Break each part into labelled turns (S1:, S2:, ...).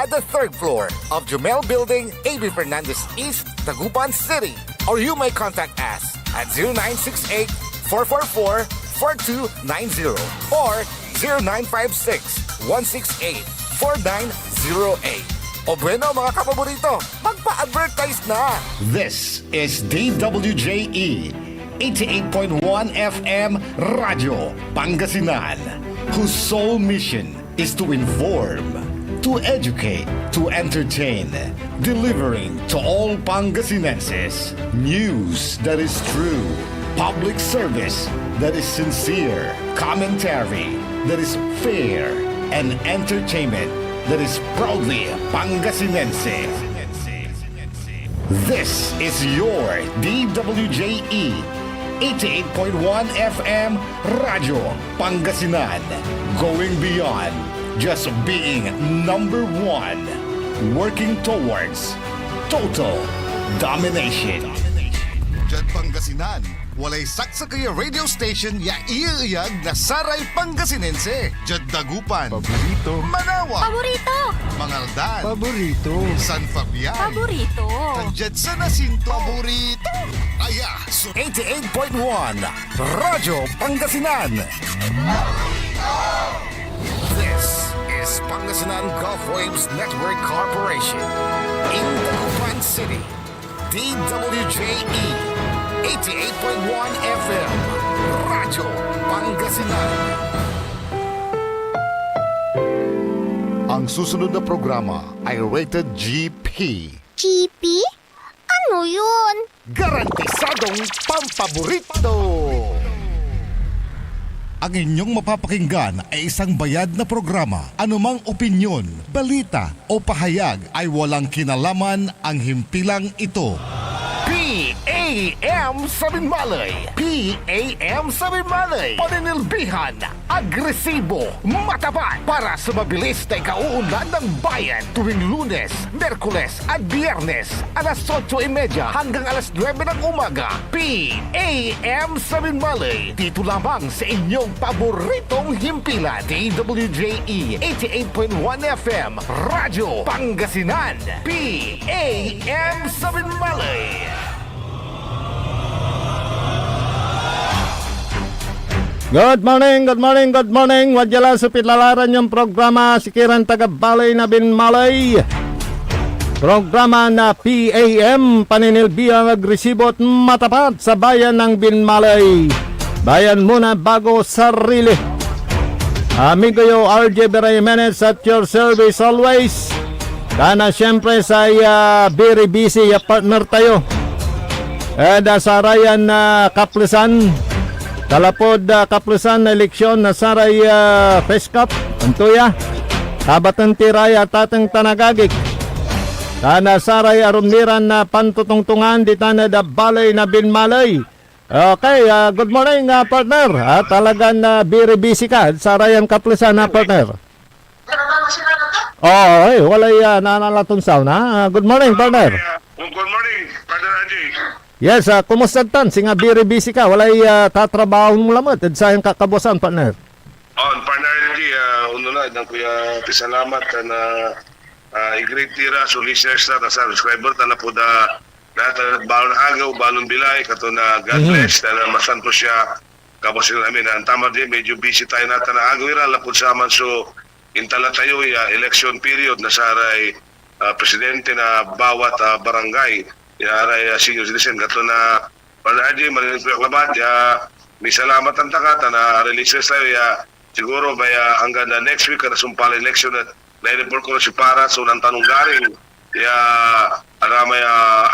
S1: at the third floor of Jumel Building, A.B. Fernandez East, Dagupan City. Or you may contact us at 0968-444-4290 or 0956-168-4908. O bueno mga kapaborito, magpa-advertise na!
S2: This is DWJE 88.1 FM Radio Pangasinan, whose sole mission is to inform, to educate, to entertain, delivering to all Pangasinenses news that is true, public service that is sincere, commentary that is fair, and entertainment that is proudly Pangasinense. This is your DWJE 88.1 FM Radio Pangasinan, going beyond just being number one, working towards total domination.
S3: Diyan Pangasinan, walay saksa kaya radio station ya iiyag na saray Pangasinense. Diyan Dagupan,
S4: Paborito.
S3: Manawa,
S5: Paborito!
S3: Mangaldan,
S4: Paborito.
S3: San Fabian,
S5: Paborito!
S3: Diyan sa Nasinto, paborito. Aya,
S1: 88.1 Radyo Pangasinan. This is Pangasinan Gulf Waves Network Corporation in Dagupan City. DWJE 88.1 FM Radyo Pangasinan.
S3: Ang susunod na programa ay rated GP.
S5: GP? Ano yun?
S3: Garantisadong pampaborito! Ang inyong mapapakinggan ay isang bayad na programa. Anumang opinyon, balita o pahayag ay walang kinalaman ang himpilang ito.
S1: PAM Sabinmalay. PAM Sabinmalay. Paninilbihan, agresibo, matapat para sa mabilis na ikauunlad ng bayan tuwing Lunes, Merkules at Biyernes alas 8:30 hanggang alas 9 ng umaga. PAM Sabinmalay. Dito lamang sa inyong paboritong himpilan. DWJE 88.1 FM Radyo Pangasinan. PAM Sabinmalay.
S6: Good morning, good morning, good morning. Wadyala sa pitlalaran yung programa Sikiran Tagabalay na Binmalay. Programa na PAM, paninilbihang agresibo at matapat sa bayan ng Binmalay. Bayan muna bago sarili. Amigo yo, RJ Berayemenes at your service always. Kana siyempre sa very busy partner tayo. Sa Ryan Kaplisan. Talapod kaplusan na eleksyon na saray Fresh Cup Antuya Kabatan Tiraya Tatang Tanagagik Kana saray arumniran na pantutungtungan di tana da balay na Binmalay. Okay, good morning partner. Talagang very busy ka sarayan kaplusan na partner. Oh, walay nanalaton sound ha. Good morning partner.
S4: Good morning, Partner Angie.
S6: Yes, kumusta tan? Singa very busy ka. Walay tatrabaho mo lamot. At sayang kakabusan, partner.
S4: Partner Angie, ununa, kuya, pisalamat na i-greet tira sa listeners na sa subscriber na po da natin balon agaw, balon bilay, kato na God bless, na masanto siya. Kapos namin, ang tama din, medyo busy tayo natin na agaw ira, lapod sa man. So, intala tayo, election period na saray presidente na bawat barangay. Aray senior citizen kato na panaji malin ko labat may salamat ang takat na releases tayo siguro may hanggang next week na sumpal election na report ko si para so nang tanong garing aramay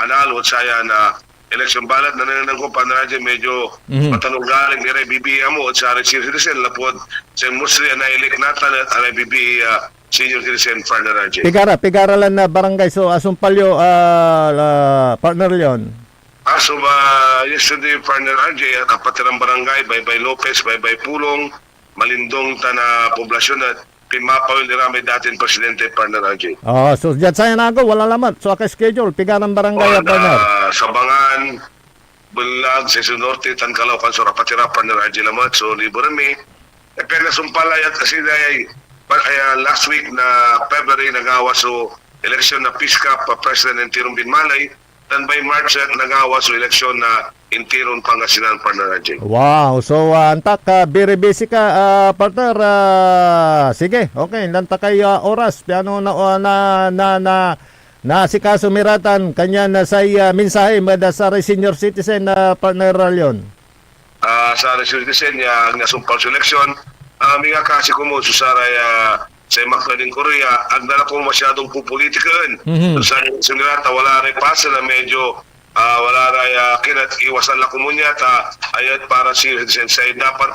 S4: analo at saya na election ballot na nananang ko panaji medyo matanong garing ni BBM mo at sa senior citizen lapod sa mostly na elect natin at aray BB senior citizen partner RJ.
S6: Pigara lang na barangay so asumpalyo partner Leon.
S4: So yesterday partner RJ apat ng barangay Baybay Lopez, Baybay Pulong, Malindong tana poblasyon at pimapawil ni Ramay dating presidente partner RJ.
S6: So diyan saya nago wala lamat. So schedule pigarang barangay partner.
S4: Sabangan Bulag, Seso Norte, Tancalaw, Kansura, Patira, partner RJ lamat. So libo rami. Pena sumpalay at kasi dahil last week na February nagawa so eleksyon na PISCAP President Intirong Binmalay, dan by March nagawa so eleksyon na Intirong Pangasinan, partner RJ.
S6: Wow, so antak very busy ka partner. Sige, okay, nantak kay oras piano na si Kaso Miratan kanya na sa mensahe mada sa senior citizen partner Leon.
S4: Sa citizen ya nasumpal sa eleksyon, mga kasi ko mo susaray sa Magdaling Korea, ang dala ko masyadong pupolitikain. Sa Mirata, wala rin pasa na medyo wala rin kinat iwasan lang kumunya ayat para si citizen say dapat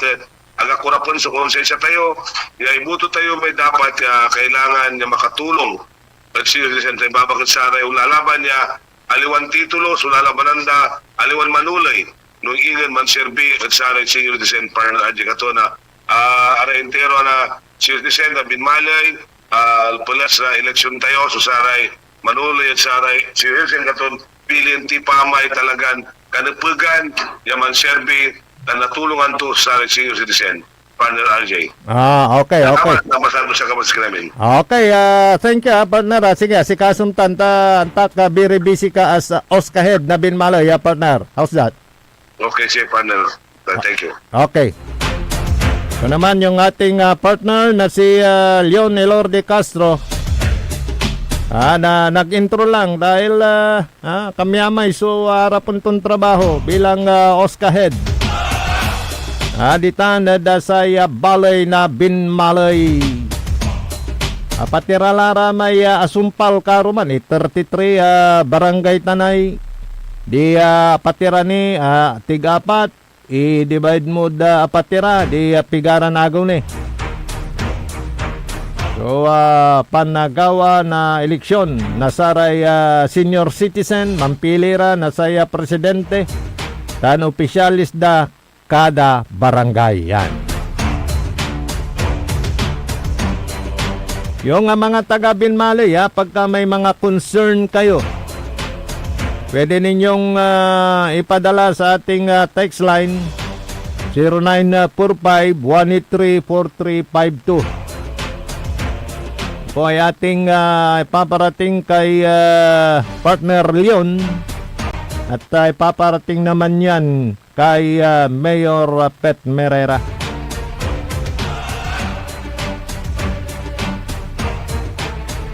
S4: aga kurapon sa konsensya tayo ibuto tayo may dapat kailangan niya makatulong at si citizen tayo babagod sa rin ulalaban niya aliwan titulo ulalabanan da aliwan manulay nung ingan man serbi at sa rin senior citizen para na adya kato na ara entero na senior citizen na Binmalay pulas na eleksyon tayo so sa rin manulay at sa rin senior citizen kato bilin ti pamay talagan kanapagan yaman serbi na natulungan to sa senior citizen partner RJ.
S6: Okay.
S4: Namasal mo sa kapas namin.
S6: Okay, thank you partner. Sige, si Kasum Tanta antak very busy ka as Oskahed na Binmalay partner. How's that?
S4: Okay, si partner. Thank you.
S6: Okay. So naman yung ating partner na si Leon Elorde Castro. Na nag-intro lang dahil kami amay so harapon tong trabaho bilang Oskahed. Ditan na sa balay na Binmalay. Patiralara may asumpal karuman 33 barangay tanay. Di patira ni tigapat i-divide mo da patira di pigaran agaw ni. So, panagawa na eleksyon, nasaray senior citizen, mampilira, nasaya presidente, tan opisyalis da kada barangay. Yan. Yung mga taga Binmalay, pagka may mga concern kayo, pwede ninyong ipadala sa ating text line 0945-183-4352. Po ay ating ipaparating kay partner Leon at ipaparating naman yan kay Mayor Pet Merera.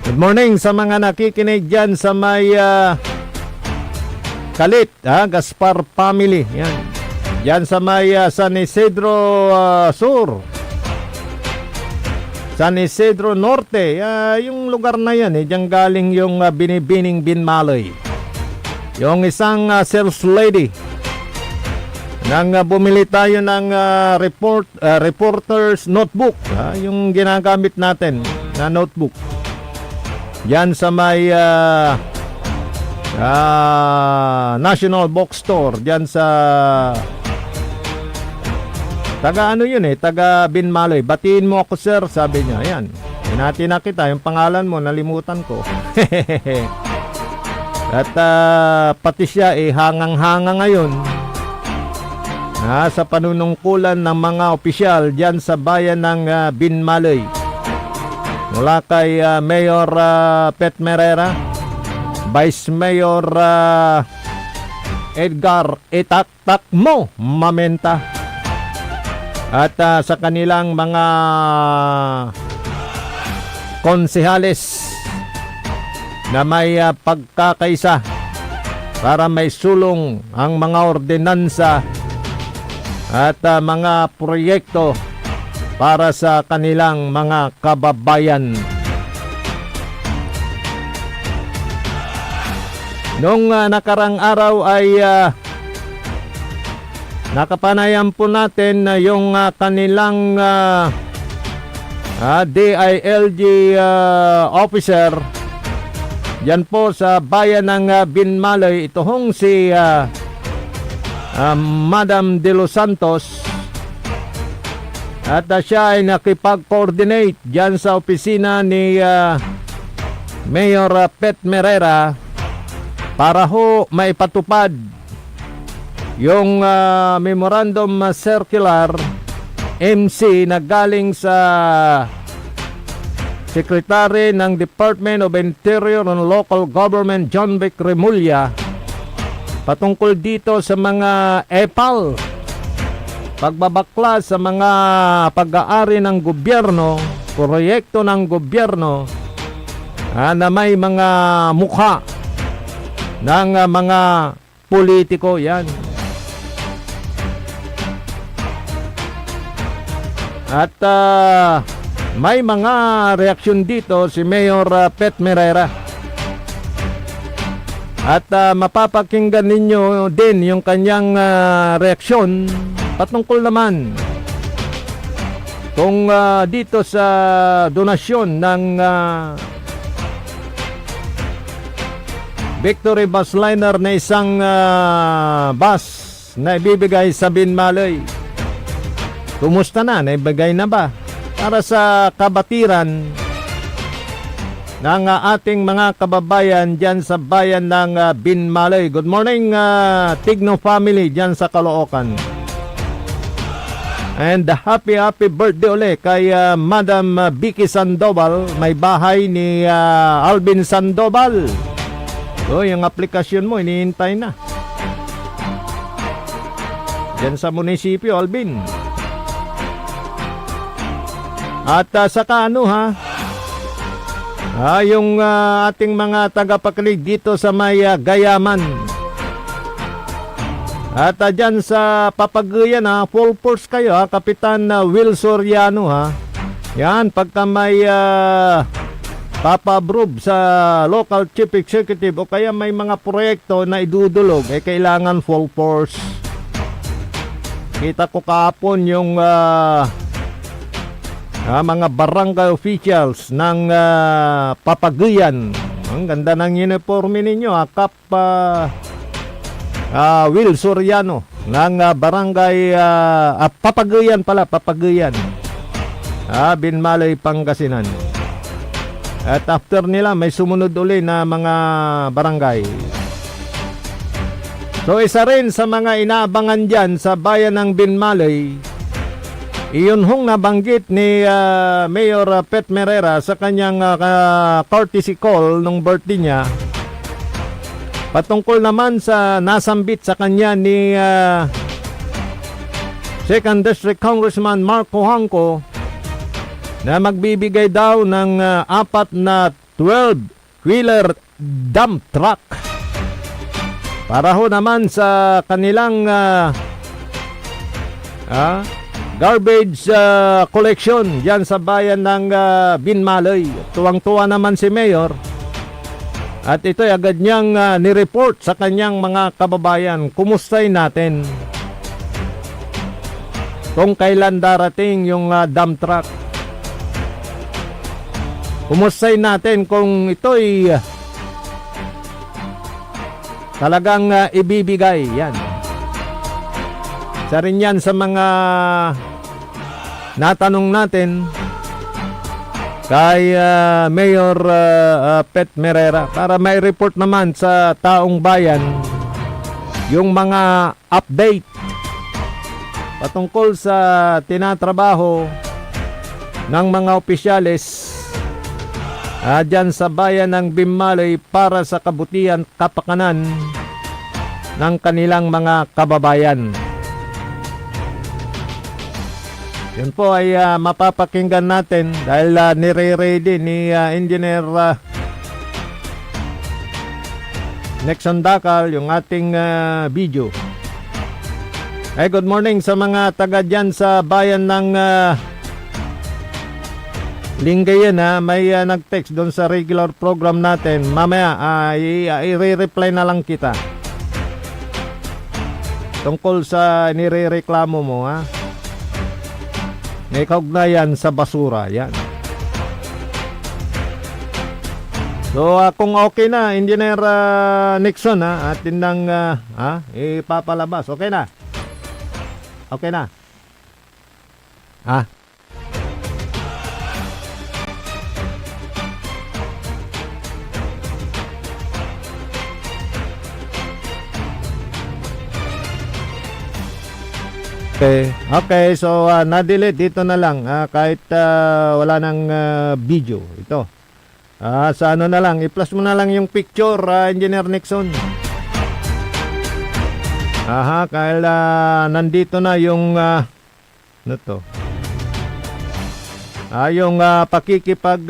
S6: Good morning sa mga nakikinig dyan sa may Kalit, Gaspar family. Yan. Yan sa may San Isidro Sur. San Isidro Norte, yung lugar na yan, diyan galing yung binibining Binmalay. Yung isang sales lady, nang bumili tayo ng reporter's notebook, yung ginagamit natin na notebook. Yan sa may National Bookstore, diyan sa taga ano yun taga Binmalay. Batiin mo ako sir, sabi niya. Ayan, hinati na kita, yung pangalan mo nalimutan ko. At pati siya hangang-hanga ngayon sa panunungkulan ng mga opisyal dyan sa bayan ng Binmalay. Mula kay Mayor Pet Merera, Vice Mayor Edgar Itaktak mo Mamenta, at sa kanilang mga konsehales na may pagkakaisa para may sulong ang mga ordinansa at mga proyekto para sa kanilang mga kababayan. Noong nakarang araw ay nakapanayam po natin yung kanilang DILG officer yan po sa bayan ng Binmalay. Ito hong si Madam De Los Santos, at siya ay nakipag-coordinate dyan sa opisina ni Mayor Pet Merera para ho maipatupad yung memorandum circular MC na galing sa Secretary ng Department of Interior and Local Government John Vic Remulla patungkol dito sa mga EPAL, pagbabakla sa mga pag-aari ng gobyerno, proyekto ng gobyerno na may mga mukha ng mga politiko. Yan. At may mga reaksyon dito si Mayor Pet Merera. At mapapakinggan ninyo din yung kanyang reaksyon patungkol naman kung dito sa donasyon ng Victory Bus Liner na isang bus na ibibigay sa Binmalay. Kumusta na? Naibigay na ba? Para sa kabatiran ng ating mga kababayan dyan sa bayan ng Binmalay. Good morning, Tigno family dyan sa Caloocan. And happy birthday ulit kay Madam Vicky Sandoval. May bahay ni Alvin Sandoval. So, yung aplikasyon mo, inihintay na. Dyan sa munisipyo, Alvin. At saka yung ating mga tagapakinig dito sa may Gayaman. At dyan sa Papaguyan, full force kayo, Kapitan Will Soriano. Yan, pagka may papabrove sa local chief executive o kaya may mga proyekto na idudulog, kailangan full force. Kita ko kahapon yung mga barangay officials ng Papaguyan. Ang ganda ng uniforme ninyo, Kap Will Soriano ng barangay Papaguyan pala, Papaguyan. Binmalay, Pangasinan. At after nila may sumunod uli na mga barangay. So isa rin sa mga inaabangan dyan sa bayan ng Binmalay, iyon hong nabanggit ni Mayor Pet Merera sa kanyang courtesy call nung birthday niya. Patungkol naman sa nasambit sa kanya ni 2nd District Congressman Marco Hangco na magbibigay daw ng 4 na 12-wheeler dump truck para ho naman sa kanilang garbage collection dyan sa bayan ng Binmalay. Tuwang-tuwa naman si Mayor at ito'y agad niyang nireport sa kanyang mga kababayan. Kumustay natin kung kailan darating yung dump truck. Kumustay natin kung ito'y talagang ibibigay. Yan. Isa rin yan sa mga natanong natin kay Mayor Pet Merera para may report naman sa taong bayan yung mga update patungkol sa tinatrabaho ng mga opisyales dyan sa bayan ng Binmalay para sa kabutihan, kapakanan ng kanilang mga kababayan. Yun po ay mapapakinggan natin dahil nire-ready ni Engineer Nexon Dacal yung ating video. Ay, good morning sa mga taga dyan sa bayan ng Lingayen. May nag-text doon sa regular program natin. Mamaya i-reply na lang kita tungkol sa nire-reklamo mo. May kaugnayan sa basura. Yan. So kung okay na, Engineer Nixon, atin nang ipapalabas. Okay na? Okay na? Okay, so na-delete dito na lang kahit wala nang video ito. Sa ano na lang, i-plus mo na lang yung picture, Engineer Nixon. Kahit nandito na yung ano to? Yung pakikipag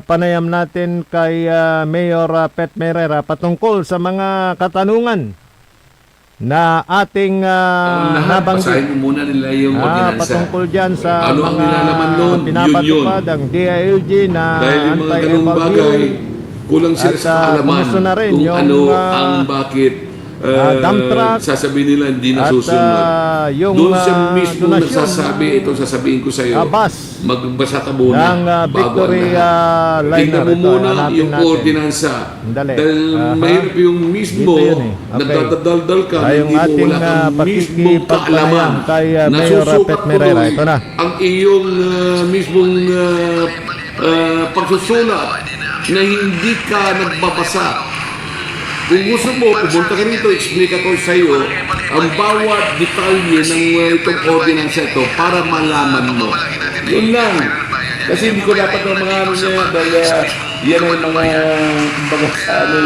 S6: panayam natin kay Mayor Pet Merera patungkol sa mga katanungan na ating nabanggit.
S7: Basahin mo muna nila yung ordinansa.
S6: Patungkol dyan sa
S7: Ano ang
S6: mga
S7: nilalaman nun?
S6: pinapatupad ang DILG na
S7: Dahil yung mga ganung bagay,
S6: anti-MLB.
S7: kulang sila
S6: At,
S7: sa kaalaman
S6: kumusta na rin
S7: kung
S6: yung,
S7: ano ang bakit
S6: dump truck
S7: sasabihin nila hindi
S6: at,
S7: nasusunod.
S6: yung,
S7: Doon siya mismo
S6: donasyon
S7: nagsasabi, ito sasabihin ko sa iyo.
S6: bus
S7: Magbasa ka muna
S6: ng
S7: bago
S6: Victory
S7: ang lahat.
S6: Liner.
S7: Tingnan mo
S6: Ito,
S7: muna
S6: hanapin
S7: yung
S6: natin.
S7: ordinansa.
S6: Dali.
S7: Dahil mahirap yung mismo,
S6: Dito yun eh. Okay.
S7: nagdadaldal ka,
S6: Yung
S7: hindi mo
S6: ating
S7: wala kang mismong
S6: pakikipagpanayan
S7: kaalaman.
S6: kay Mayor
S7: Nasusukat
S6: Pet
S7: mo
S6: Merera.
S7: doon
S6: Ito na.
S7: ang iyong mismong pagsusulat na hindi ka nagbabasa. Kung gusto mo, pumunta ka rito, explain ko sa iyo ang bawat detalye ng itong ordinance ito para malaman mo. Yun lang. Kasi hindi ko dapat ng mga ano niya dahil yan ay mga kumbaga sa ano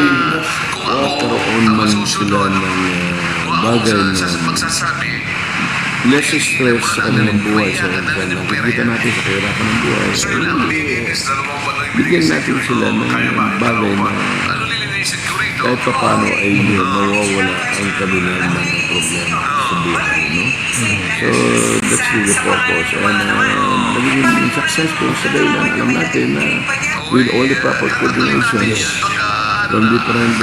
S7: magkaroon man sila ng bagay na less stress sa kanilang buhay sa kanilang nakikita natin sa kahirapan ng buhay. Bigyan natin sila ng bagay na kahit pa paano ay nawawala ang kanilang mga problema sa buhay, no? So, that's really the purpose. And nagiging successful sa dahilan, alam natin na with all the proper coordinations from different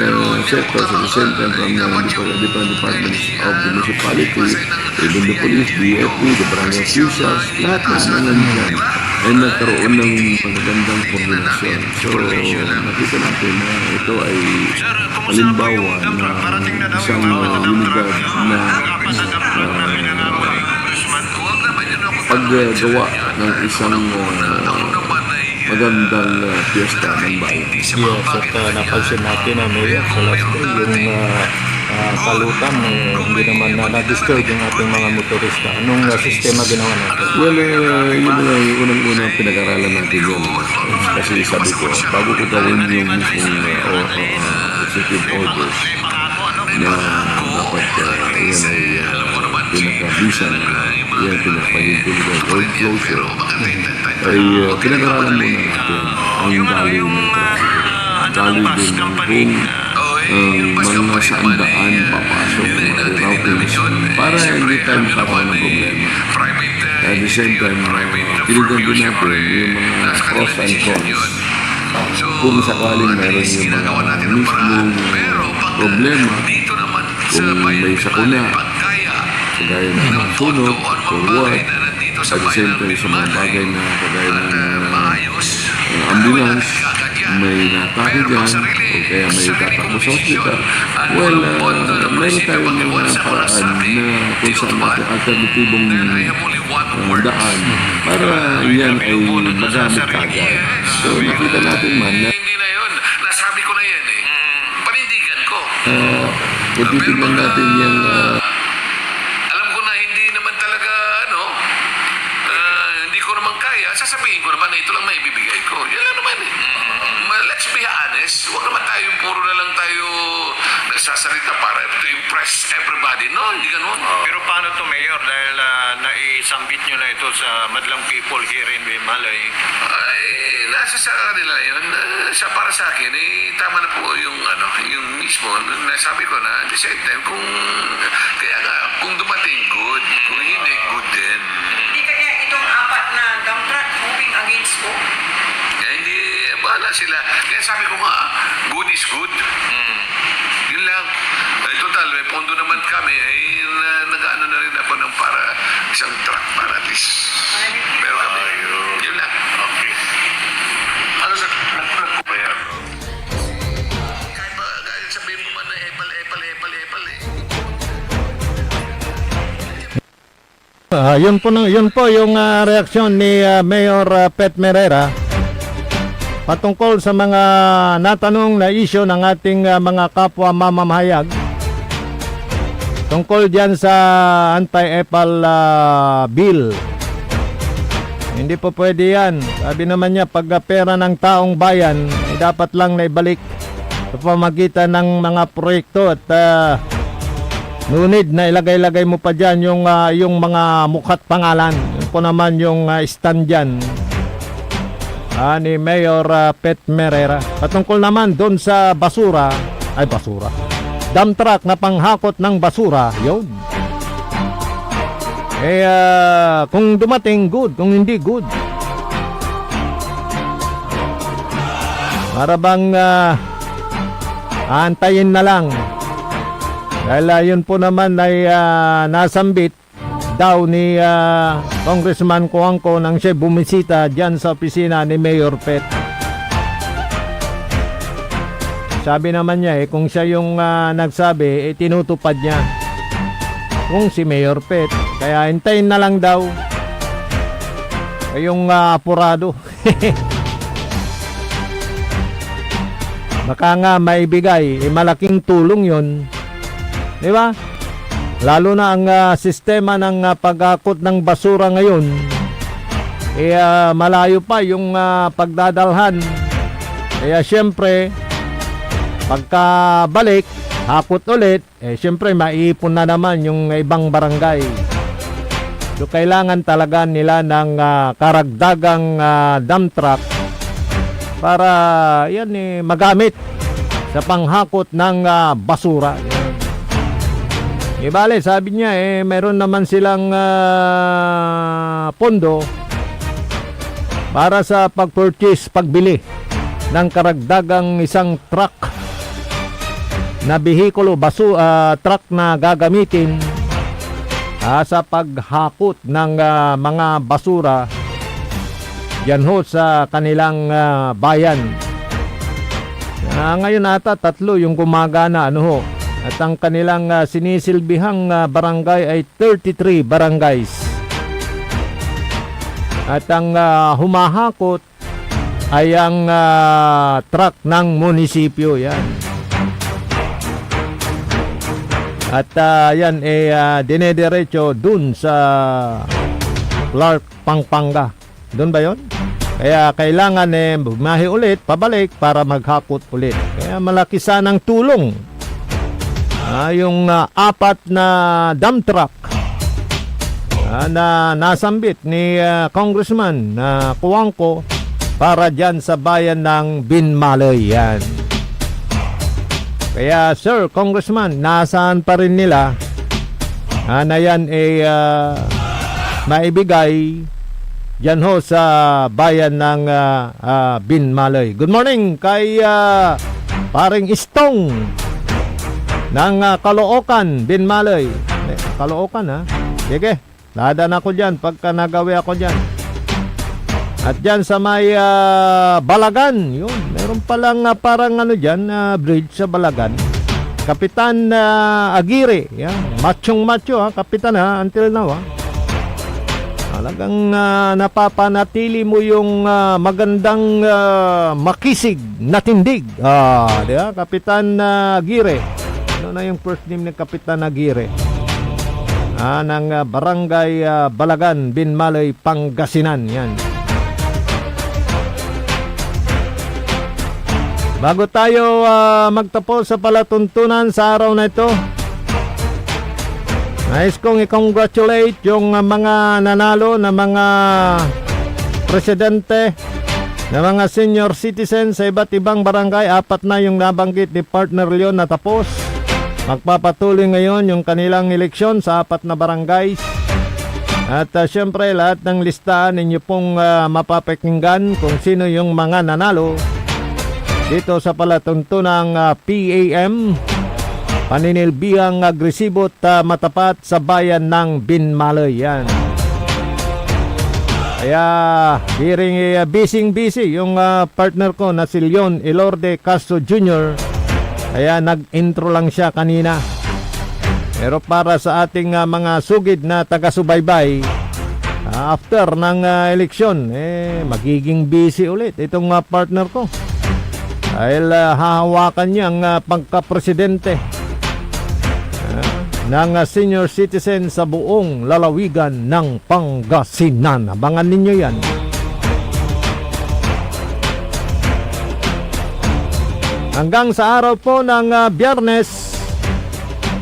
S7: sectors at the same time from different departments of the municipality, even the police, DFP, the barangay officials, lahat na nandiyan ay nagkaroon ng magagandang koordinasyon. So, nakita natin na ito ay halimbawa na isang unidad na paggawa ng isang magandang piyesta ng bayan.
S6: Yes, at napansin natin na Mayor sa last day, yung kalutan, hindi naman na-disturb yung ating mga motorista. Anong sistema ginawa natin?
S7: Well, yun na yung unang-unang pinag-aralan natin yun. Kasi sabi ko, bago ko gawin yung mismong executive orders na dapat yan ay pinaka-bisan, yan pinaka-pagigiligan, road closure, ay pinag-aralan muna natin ang value ng traffic. Value din ng kung mga saan daan papasok ng mga routings para hindi tayo magkakaroon ng problema. At the same time, tinigan din natin yung mga pros and cons. Kung sakaling meron yung mga mismong problema, kung may sakuna, kagaya ng mga sunog, or what, at the same time sa mga bagay na kagaya ng ambulance, may natake dyan, o kaya may tatakbo sa hospital. Well, meron tayong mga paraan na kung saan natin alternatibong daan para yan ay magamit kagad. So, nakita natin man na
S4: Hindi na yun. Nasabi ko na yan eh. Panindigan ko.
S7: kung titignan natin yung
S4: Alam ko na hindi naman talaga, hindi ko naman kaya. Sasabihin ko naman na ito lang may ibibigay ko. Yan lang naman eh. Let's be honest. Huwag naman tayo, puro na lang tayo nagsasalita para to impress everybody. No, hindi ganun.
S8: Pero paano to, Mayor? Dahil naisambit nyo na ito sa madlang people here in Bimalay.
S4: Ay, nasa sa kanila yun. Sa para sa akin, tama na po yung mismo. Nasabi ko na, at the same time, kaya nga, kung dumating, good. Kung hindi, good din.
S9: Hindi kaya itong apat na dump truck moving against ko?
S4: Kaya hindi, bahala sila. Kaya sabi ko nga, good is good. Yun lang. Total, may pondo naman kami. Nag-ano na rin ako ng para isang truck para at least. Pero kami, yun lang. Okay. Ano sa nagpubayar? Kahit sabihin mo man na epal eh.
S6: Yun po yung reaksyon ni Mayor Pet Merera patungkol sa mga natanong na issue ng ating mga kapwa mamamahayag tungkol dyan sa anti-epal bill. Hindi po pwede yan. Sabi naman niya, pag pera ng taong bayan, dapat lang na ibalik sa pamagitan ng mga proyekto at no need na ilagay-lagay mo pa dyan yung mga mukha't pangalan. Yun po naman yung stand dyan ni Mayor Pet Merera. Patungkol naman doon sa basura, dump truck na panghakot ng basura, yun. Kung dumating, good. Kung hindi, good. Para bang antayin na lang. Dahil yun po naman ay nasambit daw ni Congressman Cuangco nang siya bumisita dyan sa opisina ni Mayor Pet. Sabi naman niya kung siya yung nagsabi, tinutupad niya kung si Mayor Pet. Kaya hintayin na lang daw yung apurado. Baka nga maibigay, malaking tulong yun. Di ba? Lalo na ang sistema ng paghakot ng basura ngayon, malayo pa yung pagdadalhan. Kaya syempre, pagkabalik, hakot ulit, syempre maiipon na naman yung ibang barangay. So kailangan talaga nila ng karagdagang dump truck para yan magamit sa panghakot ng basura. Bale, sabi niya meron naman silang pondo para sa pagbili ng karagdagang isang truck na bihikulo, truck na gagamitin sa paghakot ng mga basura yan ho sa kanilang bayan. Ngayon ata 3 yung gumagana at ang kanilang sinisilbihang barangay ay 33 barangays. At ang humahakot ay ang truck ng munisipyo yan. At yan dinediretso dun sa Clark, Pampanga. Dun ba yon? Kaya kailangan bumahi ulit, pabalik para maghakot ulit. Kaya malaki sanang tulong yung 4 na dump truck na nasambit ni Congressman Cuangco para dyan sa bayan ng Binmalay yan. Kaya Sir Congressman, nasaan pa rin nila na yan maibigay dyan ho sa bayan ng Binmalay. Good morning kay paring Istong ng Caloocan, Binmalay. Caloocan ha? Sige, ladan ako dyan pagka nagawi ako dyan. At dyan sa may Balagan, yun, meron palang parang dyan, bridge sa Balagan. Kapitan Aguirre, yan, machong-macho kapitan until now Talagang napapanatili mo yung magandang makisig na tindig. Di ba? Kapitan Aguirre. Ano na yung first name ng Kapitan Aguirre? Ng Barangay Balagan, Binmalay, Pangasinan. Yan. Bago tayo magtapos sa palatuntunan sa araw na ito, nais kong i-congratulate yung mga nanalo na mga presidente na mga senior citizens sa iba't ibang barangay. 4 na yung nabanggit ni Partner Leon na tapos. Magpapatuloy ngayon yung kanilang eleksyon sa 4 na barangays. At syempre lahat ng listahan ninyo pong mapapakinggan kung sino yung mga nanalo dito sa palatuntunang PAM, paninilbihang agresibo at matapat sa bayan ng Binmalay. Yan. Kaya busy yung partner ko na si Leon Elorde Castro Jr. Kaya nag-intro lang siya kanina. Pero para sa ating mga sugid na taga-subaybay, after ng eleksyon, magiging busy ulit itong partner ko. Dahil hahawakan niya ang pagka-presidente. ng senior citizen sa buong lalawigan ng Pangasinan. Abangan ninyo yan. Hanggang sa araw po ng Biyernes,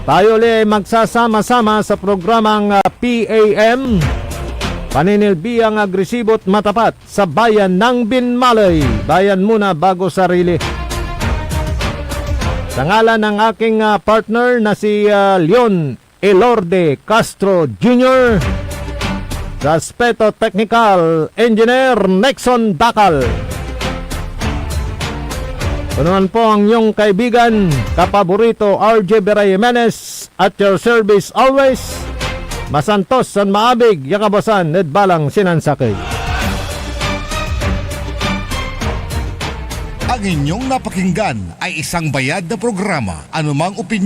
S6: tayo ulit ay magsasama-sama sa programang PAM, paninilbihang agresibo at matapat sa bayan ng Binmalay. Bayan muna bago sarili. Sa ngalan ng aking partner na si Leon Elorde Castro Jr., sa Aspeto Technical Engineer Nexon Dakal. Punuan po ang iyong kaibigan, kapaborito RJ Beray Jimenez, at your service always, Masantos San Maabig, Yakabasan, Nedbalang Sinansakay.
S3: Ang inyong napakinggan ay isang bayad na programa. Anumang opinyon